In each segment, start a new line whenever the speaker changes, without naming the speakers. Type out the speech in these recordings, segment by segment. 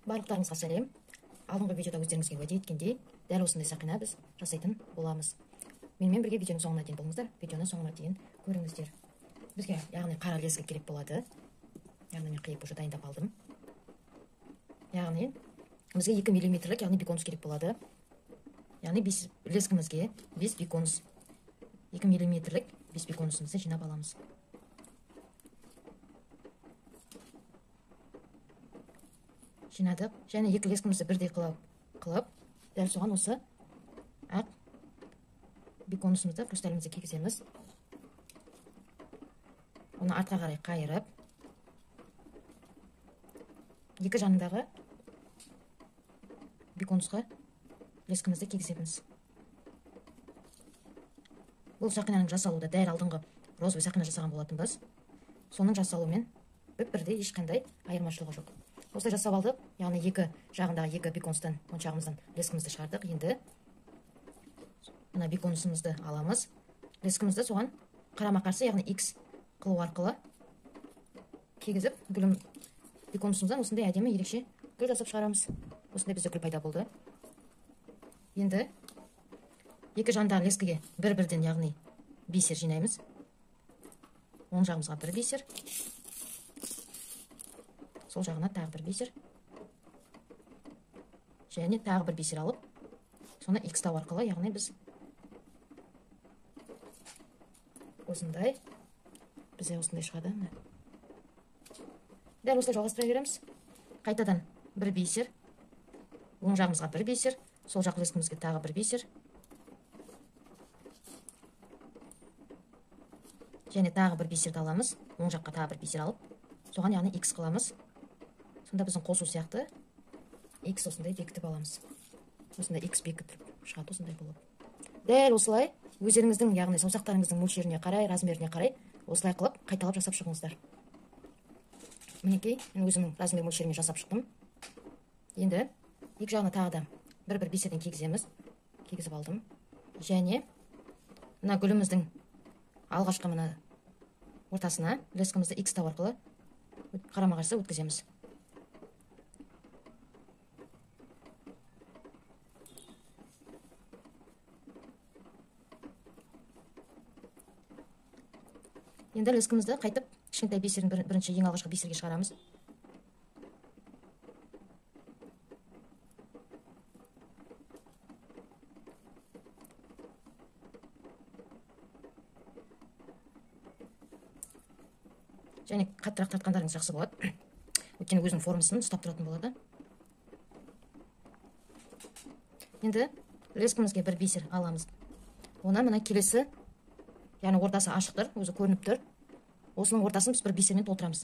Барлықтарыңызға сәлем. Алдыңғы видеода өздеріңізге уәде еткендей, дәл осындай сақина біз жасайтын боламыз. Менімен бірге видеоның соңына дейін болыңыздар. Видеоны соңына дейін көріңіздер. Бізге яғни қара леска керек болады. Яғни мен қиып уже дайындап алдым. Яғни бізге 2 мм яғни беконус керек болады. Яғни лескімізге біз беконус 2 мм біз беконусымызды жинап аламыз. Жинадық. Және екі лескімізді бірдей қылып, дәл соған осы ақ беконусымызды хрусталімізді кигіземіз. Оны артқа қарай қайырып, екі жанындағы беконусқа лескімізді кигіземіз. Бұл сақинаның жасалуы да дәл алдыңғы розовый сақина жасаған болатынбыз. Соның жасалуымен бірдей ешқандай айырмашылығы жоқ. Осылай жасап алдық, яғни екі жағындағы екі беконустан моншағымыздан лескімізді шығардық. Енді мына беконусымызды аламыз. Лескімізді соған қарама қарсы, яғни X қылу арқылы кигізіп, гүлім беконусымыздан осындай әдемі ерекше гүл жасап шығарамыз. Осындай бізде гүл пайда болды. Енді екі жандағы лескіге бір-бірден, яғни бисер жинаймыз. Оң жағымызға бір бисер, сол жағына тағы бір бисер, және тағы бір бисер алып, соны X тау арқылы, яғни біз осындай, бізде осындай шығады. Дәл осылай жалғастыра береміз. Қайтадан бір бисер, оң жағымызға бір бисер, сол жақ лескімізге тағы бір бисер, және тағы бір бисерді аламыз. Оң жаққа тағы бір бисер алып, соған яғни X қыламыз. Сонда біздің қосу сияқты X осындай бекітіп аламыз. Осындай X бекітіп шығады, осындай болып. Дәл осылай өздеріңіздің, яғни саусақтарыңыздың мөлшеріне қарай, размеріне қарай осылай қылып қайталап жасап шығыңыздар. Мінекей, мен өзімнің размер мөлшерімен жасап шықтым. Енді екі жағына тағы да бір бисерден кигіземіз. Кигізіп алдым. Және мына гүліміздің алғашқы мына ортасына лескімізді X тау арқылы қарама қарсы өткіземіз. Енді лескімізді қайтып кішкентай бисердің бірінші ең алғашқы бисерге шығарамыз. Және қаттырақ тартқандарыңыз жақсы болады. Өйткені өзінің формасын ұстап тұратын болады. Енді лескімізге бір бисер аламыз. Оны мына келесі, яғни ортасы ашық тұр, өзі көрініп тұр. Осының ортасын біз бір бисермен толтырамыз.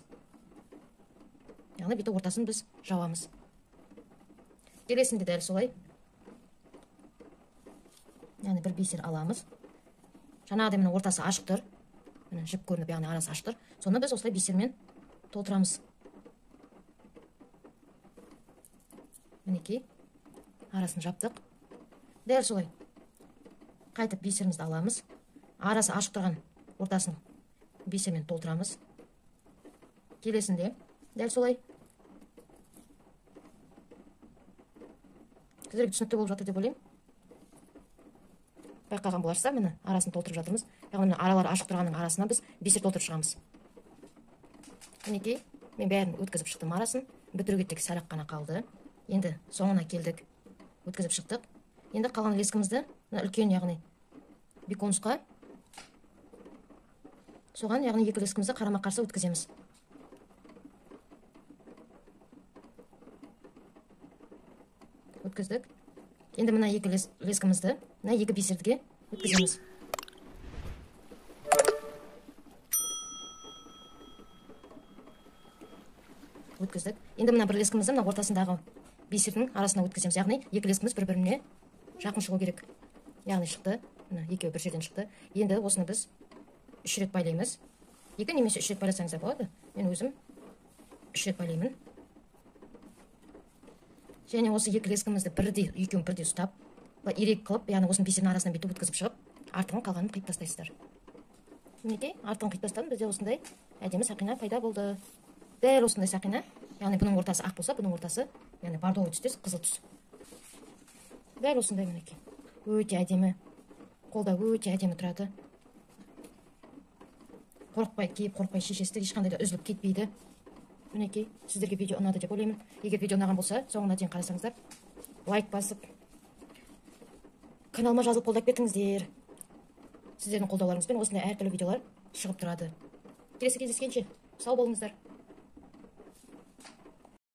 Яғни бүйтіп ортасын біз жауамыз. Келесінде дәл солай. Яғни бір бисер аламыз. Жаңағыдай мына ортасы ашық тұр. Міне жіп көрініп, яғни арасы ашық тұр. Соны біз осылай бисермен толтырамыз. Мінекей, арасын жаптық. Дәл солай. Қайтып бисерімізді аламыз. Арасы ашық тұрған ортасын бисермен толтырамыз. Келесінде дәл солай. Сіздерге түсінікті болып жатыр деп ойлаймын. Байқаған боларсыздар, міне арасын толтырып жатырмыз. Яғни аралары ашық тұрғанның арасына біз бисер толтырып шығамыз. Мінекей, мен бәрін өткізіп шықтым арасын. Бітіруге тек сәл қана қалды. Енді соңына келдік. Өткізіп шықтық. Енді қалған лескімізді үлкен, яғни беконусқа, соған, яғни екі лескімізді қарама қарсы өткіземіз. Өткіздік. Енді мына екі лескімізді, мына екі бисердіге өткіземіз. Өткіздік. Енді мына бір лескімізді мына ортасындағы бисердің арасына өткіземіз. Яғни екі лескіміз бір-біріне жақын шығу керек. Яғни шықты. Екеуі бір жерден шықты. Енді осыны біз 3 рет байлаймыз. 2 немесе 3 рет байласаңыздар болады. Мен өзім 3 рет байлаймын. Және осы екі лескімізді екеуін бірдей ұстап, ирек қылып, яғни осының бисердің арасынан бүйтіп өткізіп шығып, артығын қалғанын қиып тастайсыздар. Мінекей, артығын қиып тастадым, бізде осындай әдемі сақина пайда болды. Дәл осындай сақина яғни бұның ортасы ақ болса, бұның ортасы яғни бордовый түстес, қызыл түс. Дәл осындай мінекей. Өте әдемі. Қолда өте әдемі тұрады. Қорықпай киіп, қорықпай шешесіздер, ешқандай да үзіліп кетпейді. Мінекей, сіздерге видео ұнады деп ойлаймын. Егер видео ұнаған болса, соңына дейін қарасаңыздар, лайк басып, каналыма жазылып қолдап кетіңіздер. Сіздердің қолдауларыңызбен осындай әртүрлі видеолар шығып тұрады. Келесі кездескенше сау болыңыздар.